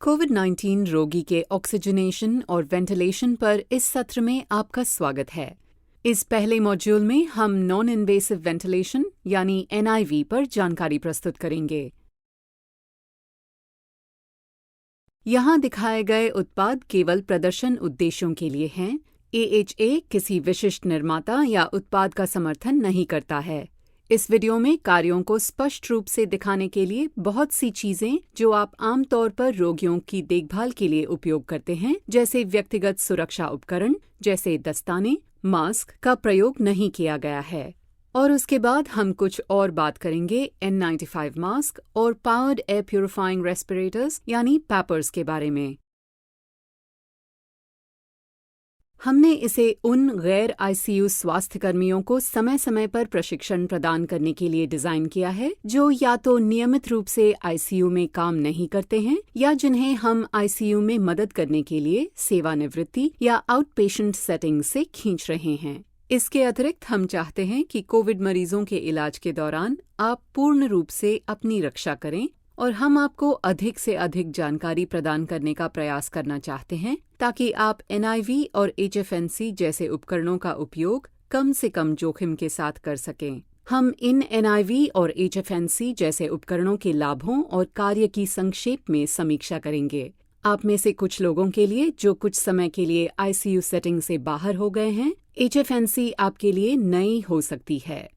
कोविड-19 रोगी के ऑक्सीजनेशन और वेंटिलेशन पर इस सत्र में आपका स्वागत है। इस पहले मॉड्यूल में हम नॉन इन्वेसिव वेंटिलेशन यानी NIV पर जानकारी प्रस्तुत करेंगे। यहाँ दिखाए गए उत्पाद केवल प्रदर्शन उद्देश्यों के लिए हैं। AHA किसी विशिष्ट निर्माता या उत्पाद का समर्थन नहीं करता है। इस वीडियो में कार्यों को स्पष्ट रूप से दिखाने के लिए बहुत सी चीजें जो आप आमतौर पर रोगियों की देखभाल के लिए उपयोग करते हैं, जैसे व्यक्तिगत सुरक्षा उपकरण जैसे दस्ताने, मास्क का प्रयोग नहीं किया गया है। और उसके बाद हम कुछ और बात करेंगे N95 मास्क और पावर्ड एयर प्यूरिफाइंग रेस्पिरेटर्स यानी पैपर्स के बारे में। हमने इसे उन गैर ICU स्वास्थ्य कर्मियों को समय समय पर प्रशिक्षण प्रदान करने के लिए डिजाइन किया है, जो या तो नियमित रूप से ICU में काम नहीं करते हैं या जिन्हें हम ICU में मदद करने के लिए सेवानिवृत्ति या आउटपेशेंट सेटिंग से खींच रहे हैं। इसके अतिरिक्त हम चाहते हैं कि कोविड मरीजों के इलाज के दौरान आप पूर्ण रूप से अपनी रक्षा करें और हम आपको अधिक से अधिक जानकारी प्रदान करने का प्रयास करना चाहते हैं ताकि आप NIV और HFNC जैसे उपकरणों का उपयोग कम से कम जोखिम के साथ कर सकें। हम इन NIV और HFNC जैसे उपकरणों के लाभों और कार्य की संक्षेप में समीक्षा करेंगे। आप में से कुछ लोगों के लिए जो कुछ समय के लिए ICU सेटिंग से बाहर हो गए हैं, HFNC आपके लिए नई हो सकती है।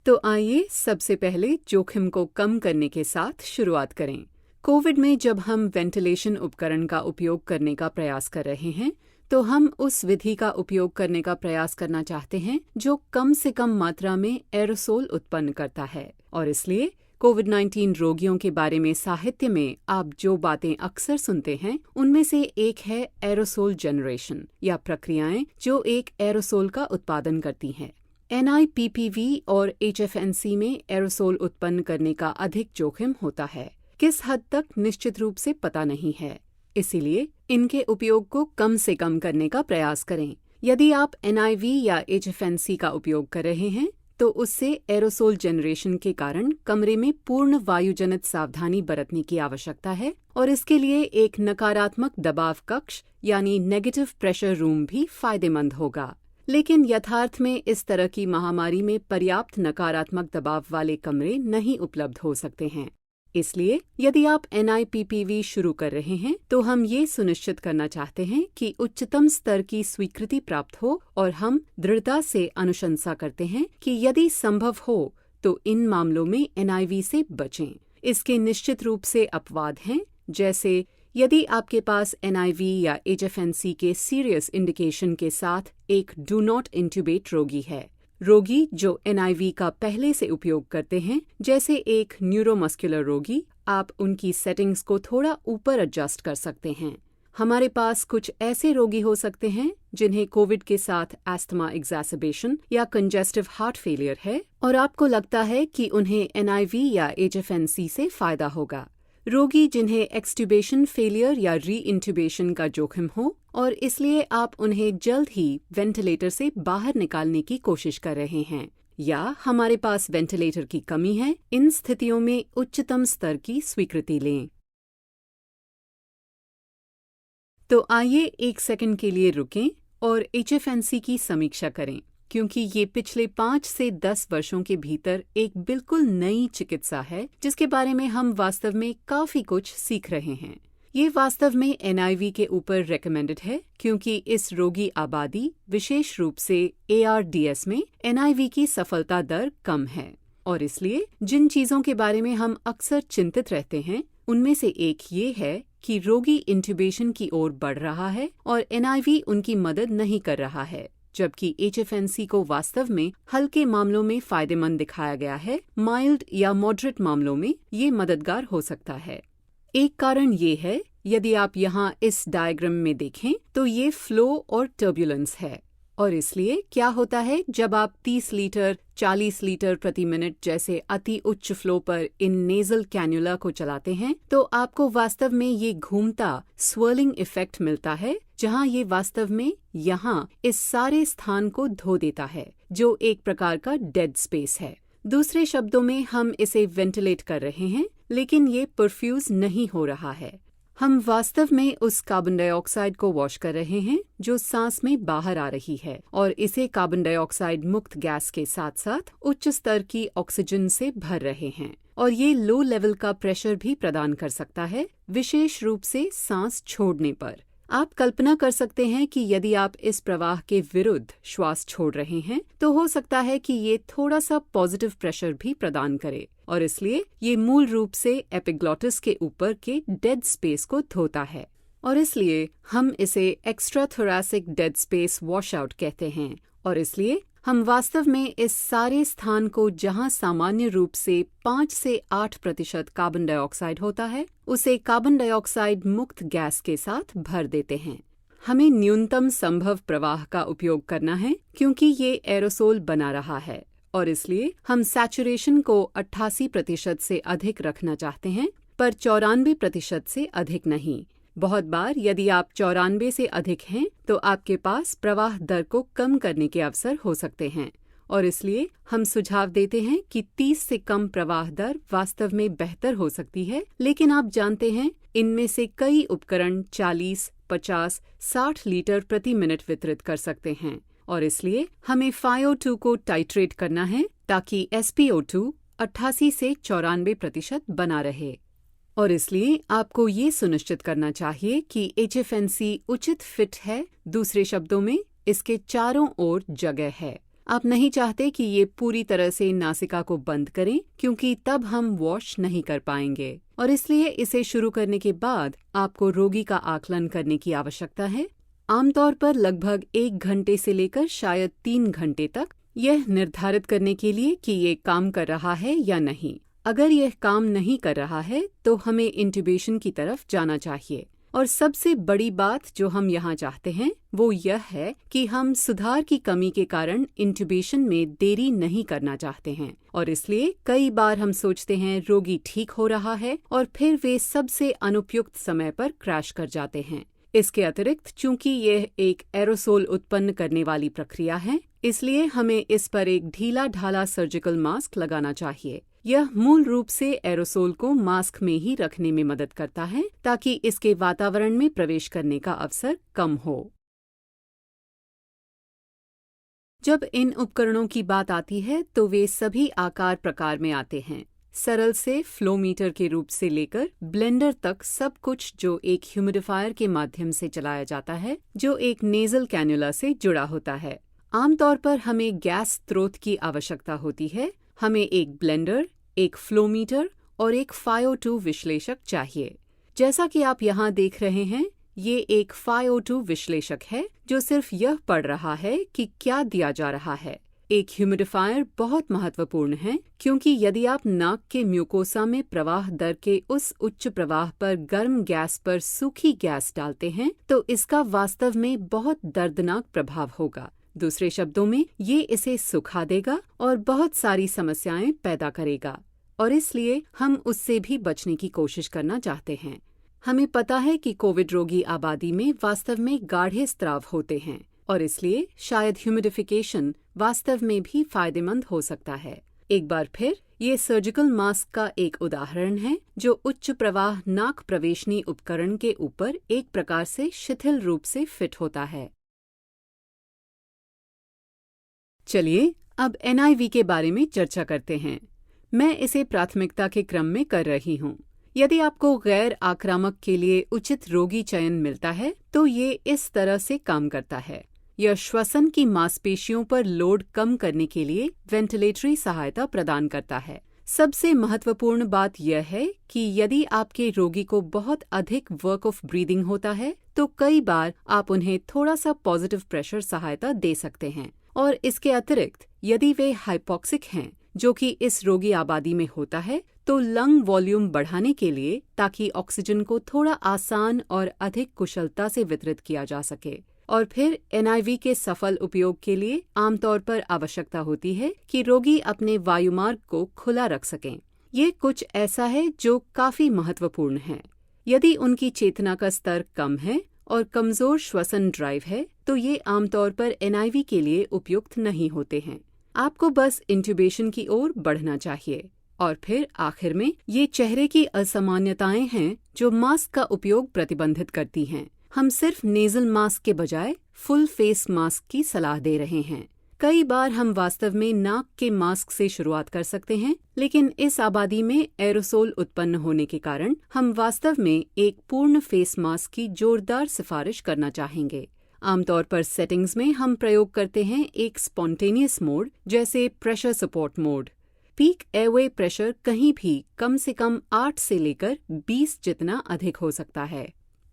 तो आइए सबसे पहले जोखिम को कम करने के साथ शुरुआत करें। कोविड में जब हम वेंटिलेशन उपकरण का उपयोग करने का प्रयास कर रहे हैं, तो हम उस विधि का उपयोग करने का प्रयास करना चाहते हैं जो कम से कम मात्रा में एरोसोल उत्पन्न करता है। और इसलिए कोविड-19 रोगियों के बारे में साहित्य में आप जो बातें अक्सर सुनते हैं, उनमें से एक है एरोसोल जनरेशन या प्रक्रियाएं जो एक एरोसोल का उत्पादन करती हैं। NIPPV और HFNC में एरोसोल उत्पन्न करने का अधिक जोखिम होता है, किस हद तक निश्चित रूप से पता नहीं है। इसीलिए इनके उपयोग को कम से कम करने का प्रयास करें। यदि आप NIV या HFNC का उपयोग कर रहे हैं, तो उससे एरोसोल जनरेशन के कारण कमरे में पूर्ण वायुजनित सावधानी बरतने की आवश्यकता है और इसके लिए एक नकारात्मक दबाव कक्ष यानी नेगेटिव प्रेशर रूम भी फायदेमंद होगा। लेकिन यथार्थ में इस तरह की महामारी में पर्याप्त नकारात्मक दबाव वाले कमरे नहीं उपलब्ध हो सकते हैं। इसलिए यदि आप NIPPV शुरू कर रहे हैं, तो हम ये सुनिश्चित करना चाहते हैं कि उच्चतम स्तर की स्वीकृति प्राप्त हो और हम दृढ़ता से अनुशंसा करते हैं कि यदि संभव हो तो इन मामलों में NIV से बचें। इसके निश्चित रूप से अपवाद हैं, जैसे यदि आपके पास NIV या HFNC के सीरियस इंडिकेशन के साथ एक डू नॉट इंट्यूबेट रोगी है। रोगी जो NIV का पहले से उपयोग करते हैं, जैसे एक न्यूरोमस्कुलर रोगी, आप उनकी सेटिंग्स को थोड़ा ऊपर एडजस्ट कर सकते हैं। हमारे पास कुछ ऐसे रोगी हो सकते हैं जिन्हें कोविड के साथ एस्थमा एग्जैसर्बेशन या कंजेस्टिव हार्ट फेलियर है और आपको लगता है कि उन्हें NIV या HFNC से फायदा होगा। रोगी जिन्हें एक्सट्यूबेशन फेलियर या री-इंट्यूबेशन का जोखिम हो और इसलिए आप उन्हें जल्द ही वेंटिलेटर से बाहर निकालने की कोशिश कर रहे हैं, या हमारे पास वेंटिलेटर की कमी है, इन स्थितियों में उच्चतम स्तर की स्वीकृति लें। तो आइए एक सेकंड के लिए रुकें और HFNC की समीक्षा करें, क्योंकि ये पिछले 5 से 10 वर्षों के भीतर एक बिल्कुल नई चिकित्सा है जिसके बारे में हम वास्तव में काफी कुछ सीख रहे हैं। ये वास्तव में NIV के ऊपर रेकमेंडेड है क्योंकि इस रोगी आबादी, विशेष रूप से ARDS में NIV की सफलता दर कम है। और इसलिए जिन चीजों के बारे में हम अक्सर चिंतित रहते हैं, उनमें से एक ये है कि रोगी इंट्यूबेशन की ओर बढ़ रहा है और NIV उनकी मदद नहीं कर रहा है, जबकि HFNC को वास्तव में हल्के मामलों में फायदेमंद दिखाया गया है। माइल्ड या मॉडरेट मामलों में ये मददगार हो सकता है। एक कारण ये है, यदि आप यहाँ इस डायग्राम में देखें तो ये फ्लो और टर्बुलेंस है। और इसलिए क्या होता है जब आप 30 लीटर 40 लीटर प्रति मिनट जैसे अति उच्च फ्लो पर इन नेजल कैन्युला को चलाते हैं, तो आपको वास्तव में ये घूमता स्वर्लिंग इफेक्ट मिलता है, जहां ये वास्तव में यहाँ इस सारे स्थान को धो देता है, जो एक प्रकार का डेड स्पेस है। दूसरे शब्दों में हम इसे वेंटिलेट कर रहे हैं, लेकिन ये परफ्यूज नहीं हो रहा है। हम वास्तव में उस कार्बन डाइऑक्साइड को वॉश कर रहे हैं जो सांस में बाहर आ रही है, और इसे कार्बन डाइऑक्साइड मुक्त गैस के साथ साथ उच्च स्तर की ऑक्सीजन से भर रहे हैं। और ये लो लेवल का प्रेशर भी प्रदान कर सकता है, विशेष रूप से सांस छोड़ने पर। आप कल्पना कर सकते हैं कि यदि आप इस प्रवाह के विरुद्ध श्वास छोड़ रहे हैं तो हो सकता है कि ये थोड़ा सा पॉजिटिव प्रेशर भी प्रदान करे, और इसलिए ये मूल रूप से एपिग्लॉटिस के ऊपर के डेड स्पेस को धोता है, और इसलिए हम इसे extra thoracic dead space washout कहते हैं। और इसलिए हम वास्तव में इस सारे स्थान को, जहां सामान्य रूप से 5 से 8% कार्बन डाइऑक्साइड होता है, उसे कार्बन डाइऑक्साइड मुक्त गैस के साथ भर देते हैं। हमें न्यूनतम संभव प्रवाह का उपयोग करना है क्योंकि ये एरोसोल बना रहा है, और इसलिए हम सैचुरेशन को 88% से अधिक रखना चाहते हैं, पर 94% से अधिक नहीं। बहुत बार यदि आप 94 से अधिक हैं तो आपके पास प्रवाह दर को कम करने के अवसर हो सकते हैं, और इसलिए हम सुझाव देते हैं कि 30 से कम प्रवाह दर वास्तव में बेहतर हो सकती है। लेकिन आप जानते हैं, इनमें से कई उपकरण 40, 50, 60 लीटर प्रति मिनट वितरित कर सकते हैं, और इसलिए हमें FiO2 को टाइट्रेट करना है ताकि SpO2 88 से 94% बना रहे। और इसलिए आपको ये सुनिश्चित करना चाहिए कि HFNC उचित फिट है, दूसरे शब्दों में इसके चारों ओर जगह है। आप नहीं चाहते कि ये पूरी तरह से नासिका को बंद करें क्योंकि तब हम वॉश नहीं कर पाएंगे, और इसलिए इसे शुरू करने के बाद आपको रोगी का आकलन करने की आवश्यकता है, आमतौर पर लगभग 1 घंटे से लेकर शायद 3 घंटे तक, यह निर्धारित करने के लिए कि ये काम कर रहा है या नहीं। अगर यह काम नहीं कर रहा है तो हमें इंट्यूबेशन की तरफ जाना चाहिए। और सबसे बड़ी बात जो हम यहाँ चाहते हैं वो यह है कि हम सुधार की कमी के कारण इंट्यूबेशन में देरी नहीं करना चाहते हैं, और इसलिए कई बार हम सोचते हैं रोगी ठीक हो रहा है और फिर वे सबसे अनुपयुक्त समय पर क्रैश कर जाते हैं। इसके अतिरिक्त चूंकि यह एक एरोसोल उत्पन्न करने वाली प्रक्रिया है, इसलिए हमें इस पर एक ढीला ढाला सर्जिकल मास्क लगाना चाहिए। यह मूल रूप से एरोसोल को मास्क में ही रखने में मदद करता है ताकि इसके वातावरण में प्रवेश करने का अवसर कम हो। जब इन उपकरणों की बात आती है तो वे सभी आकार प्रकार में आते हैं, सरल से फ्लोमीटर के रूप से लेकर ब्लेंडर तक, सब कुछ जो एक ह्यूमिडिफायर के माध्यम से चलाया जाता है जो एक नेजल कैन्युला से जुड़ा होता है। आमतौर पर हमें गैस स्रोत की आवश्यकता होती है। हमें एक ब्लेंडर, एक फ्लोमीटर और एक FiO2 विश्लेषक चाहिए। जैसा कि आप यहाँ देख रहे हैं, ये एक FiO2 विश्लेषक है जो सिर्फ यह पढ़ रहा है कि क्या दिया जा रहा है। एक ह्यूमिडिफायर बहुत महत्वपूर्ण है क्योंकि यदि आप नाक के म्यूकोसा में प्रवाह दर के उस उच्च प्रवाह पर गर्म गैस पर सूखी गैस डालते हैं तो इसका वास्तव में बहुत दर्दनाक प्रभाव होगा। दूसरे शब्दों में, ये इसे सुखा देगा और बहुत सारी समस्याएं पैदा करेगा, और इसलिए हम उससे भी बचने की कोशिश करना चाहते हैं। हमें पता है कि कोविड रोगी आबादी में वास्तव में गाढ़े स्राव होते हैं, और इसलिए शायद ह्यूमिडिफिकेशन वास्तव में भी फायदेमंद हो सकता है। एक बार फिर, ये सर्जिकल मास्क का एक उदाहरण है जो उच्च प्रवाह नाक प्रवेशनी उपकरण के ऊपर एक प्रकार से शिथिल रूप से फिट होता है। चलिए अब NIV के बारे में चर्चा करते हैं। मैं इसे प्राथमिकता के क्रम में कर रही हूँ। यदि आपको गैर आक्रामक के लिए उचित रोगी चयन मिलता है तो ये इस तरह से काम करता है। यह श्वसन की मांसपेशियों पर लोड कम करने के लिए वेंटिलेटरी सहायता प्रदान करता है। सबसे महत्वपूर्ण बात यह है कि यदि आपके रोगी को बहुत अधिक वर्क ऑफ ब्रीदिंग होता है तो कई बार आप उन्हें थोड़ा सा पॉजिटिव प्रेशर सहायता दे सकते हैं। और इसके अतिरिक्त यदि वे हाइपॉक्सिक हैं, जो कि इस रोगी आबादी में होता है, तो लंग वॉल्यूम बढ़ाने के लिए ताकि ऑक्सीजन को थोड़ा आसान और अधिक कुशलता से वितरित किया जा सके। और फिर NIV के सफल उपयोग के लिए आमतौर पर आवश्यकता होती है कि रोगी अपने वायुमार्ग को खुला रख सकें। ये कुछ ऐसा है जो काफी महत्वपूर्ण है। यदि उनकी चेतना का स्तर कम है और कमजोर श्वसन ड्राइव है तो ये आमतौर पर NIV के लिए उपयुक्त नहीं होते हैं। आपको बस इंट्यूबेशन की ओर बढ़ना चाहिए। और फिर आखिर में ये चेहरे की असामान्यताएं हैं जो मास्क का उपयोग प्रतिबंधित करती हैं। हम सिर्फ नेज़ल मास्क के बजाय फुल फेस मास्क की सलाह दे रहे हैं। कई बार हम वास्तव में नाक के मास्क से शुरुआत कर सकते हैं, लेकिन इस आबादी में एरोसोल उत्पन्न होने के कारण हम वास्तव में एक पूर्ण फेस मास्क की जोरदार सिफारिश करना चाहेंगे। आमतौर पर सेटिंग्स में हम प्रयोग करते हैं एक स्पॉन्टेनियस मोड, जैसे pressure support mode. Peak airway pressure कहीं भी कम से कम 8 से लेकर 20 जितना अधिक हो सकता है।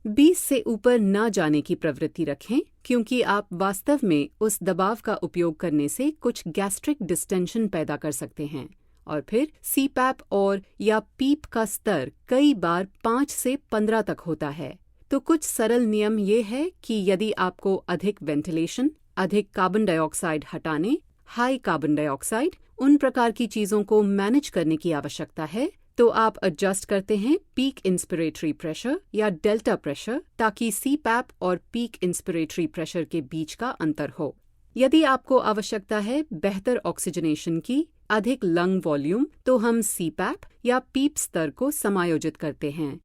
20 से ऊपर न जाने की प्रवृत्ति रखें, क्योंकि आप वास्तव में उस दबाव का उपयोग करने से कुछ गैस्ट्रिक डिस्टेंशन पैदा कर सकते हैं। और फिर सीपैप और या पीप का स्तर कई बार 5 से 15 तक होता है। तो कुछ सरल नियम ये है कि यदि आपको अधिक वेंटिलेशन, अधिक कार्बन डाइऑक्साइड हटाने, हाई कार्बन डाइऑक्साइड, उन प्रकार की चीज़ों को मैनेज करने की आवश्यकता है, तो आप एडजस्ट करते हैं पीक इंस्पिरेटरी प्रेशर या डेल्टा प्रेशर, ताकि सीपैप और पीक इंस्पिरेटरी प्रेशर के बीच का अंतर हो। यदि आपको आवश्यकता है बेहतर ऑक्सीजनेशन की, अधिक लंग वॉल्यूम, तो हम सीपैप या पीप स्तर को समायोजित करते हैं।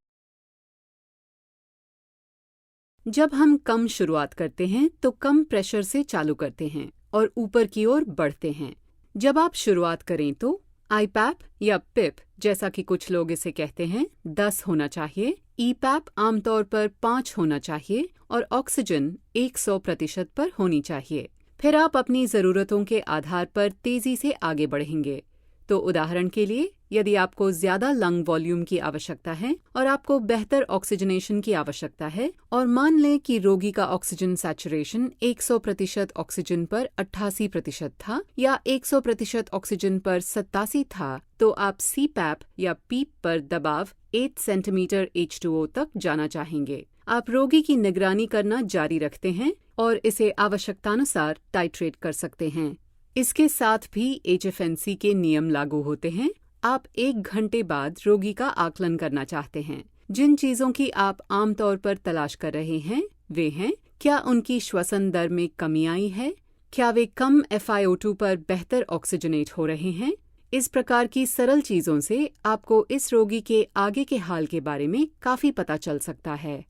जब हम कम शुरुआत करते हैं तो कम प्रेशर से चालू करते हैं और ऊपर की ओर बढ़ते हैं। जब आप शुरुआत करें तो आईपैप या पिप, जैसा कि कुछ लोग इसे कहते हैं, 10 होना चाहिए, ईपैप आमतौर पर 5 होना चाहिए और ऑक्सीजन 100% पर होनी चाहिए। फिर आप अपनी ज़रूरतों के आधार पर तेज़ी से आगे बढ़ेंगे। तो उदाहरण के लिए, यदि आपको ज़्यादा लंग वॉल्यूम की आवश्यकता है और आपको बेहतर ऑक्सीजनेशन की आवश्यकता है, और मान लें कि रोगी का ऑक्सीजन सैचुरेशन 100% ऑक्सीजन पर 88% था या 100% ऑक्सीजन पर 87 था, तो आप सीपैप या पीप पर दबाव 8 सेंटीमीटर H2O तक जाना चाहेंगे। आप रोगी की निगरानी करना जारी रखते हैं और इसे आवश्यकतानुसार टाइट्रेट कर सकते हैं। इसके साथ भी HFNC के नियम लागू होते हैं। आप 1 घंटे बाद रोगी का आकलन करना चाहते हैं। जिन चीज़ों की आप आमतौर पर तलाश कर रहे हैं वे हैं, क्या उनकी श्वसन दर में कमी आई है, क्या वे कम FiO2 पर बेहतर ऑक्सीजनेट हो रहे हैं। इस प्रकार की सरल चीज़ों से आपको इस रोगी के आगे के हाल के बारे में काफ़ी पता चल सकता है।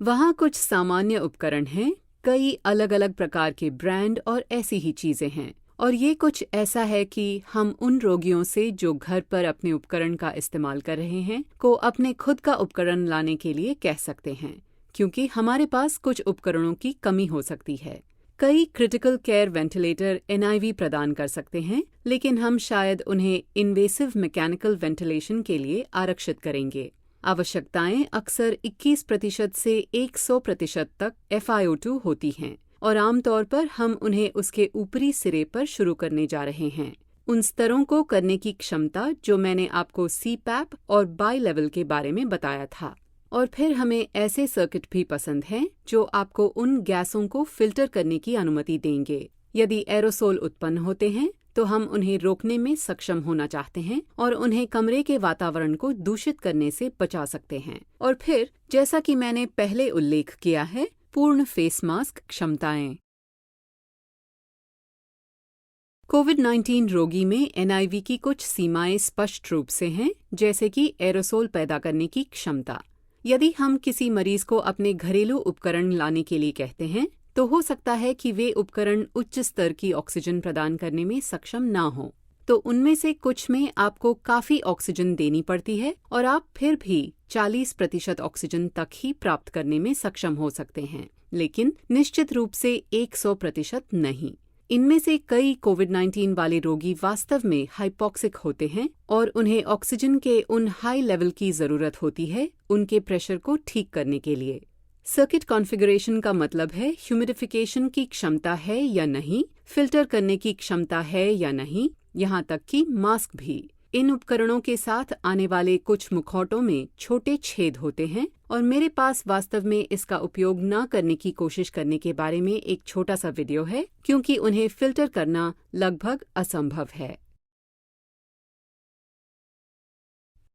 वहाँ कुछ सामान्य उपकरण हैं, कई अलग अलग प्रकार के ब्रांड और ऐसी ही चीज़ें हैं, और ये कुछ ऐसा है कि हम उन रोगियों से जो घर पर अपने उपकरण का इस्तेमाल कर रहे हैं को अपने खुद का उपकरण लाने के लिए कह सकते हैं, क्योंकि हमारे पास कुछ उपकरणों की कमी हो सकती है। कई क्रिटिकल केयर वेंटिलेटर NIV प्रदान कर सकते हैं, लेकिन हम शायद उन्हें इन्वेसिव मैकेनिकल वेंटिलेशन के लिए आरक्षित करेंगे। आवश्यकताएं अक्सर 21% से 100% तक FiO2 होती हैं, और आमतौर पर हम उन्हें उसके ऊपरी सिरे पर शुरू करने जा रहे हैं। उन स्तरों को करने की क्षमता जो मैंने आपको सीपैप और बाई लेवल के बारे में बताया था। और फिर हमें ऐसे सर्किट भी पसंद हैं जो आपको उन गैसों को फिल्टर करने की अनुमति देंगे। यदि एरोसोल उत्पन्न होते हैं तो हम उन्हें रोकने में सक्षम होना चाहते हैं और उन्हें कमरे के वातावरण को दूषित करने से बचा सकते हैं। और फिर, जैसा कि मैंने पहले उल्लेख किया है, पूर्ण फेस मास्क क्षमताएं। कोविड-19 रोगी में NIV की कुछ सीमाएं स्पष्ट रूप से हैं, जैसे कि एरोसोल पैदा करने की क्षमता। यदि हम किसी मरीज को अपने घरेलू उपकरण लाने के लिए कहते हैं, तो हो सकता है कि वे उपकरण उच्च स्तर की ऑक्सीजन प्रदान करने में सक्षम ना हों। तो उनमें से कुछ में आपको काफ़ी ऑक्सीजन देनी पड़ती है और आप फिर भी 40% ऑक्सीजन तक ही प्राप्त करने में सक्षम हो सकते हैं, लेकिन निश्चित रूप से 100% नहीं। इनमें से कई कोविड-19 वाले रोगी वास्तव में हाइपॉक्सिक होते हैं और उन्हें ऑक्सीजन के उन हाई लेवल की ज़रूरत होती है उनके प्रेशर को ठीक करने के लिए। सर्किट कॉन्फ़िगरेशन का मतलब है ह्यूमिडिफिकेशन की क्षमता है या नहीं, फिल्टर करने की क्षमता है या नहीं, यहाँ तक कि मास्क भी। इन उपकरणों के साथ आने वाले कुछ मुखौटों में छोटे छेद होते हैं और मेरे पास वास्तव में इसका उपयोग न करने की कोशिश करने के बारे में एक छोटा सा वीडियो है, क्योंकि उन्हें फिल्टर करना लगभग असंभव है।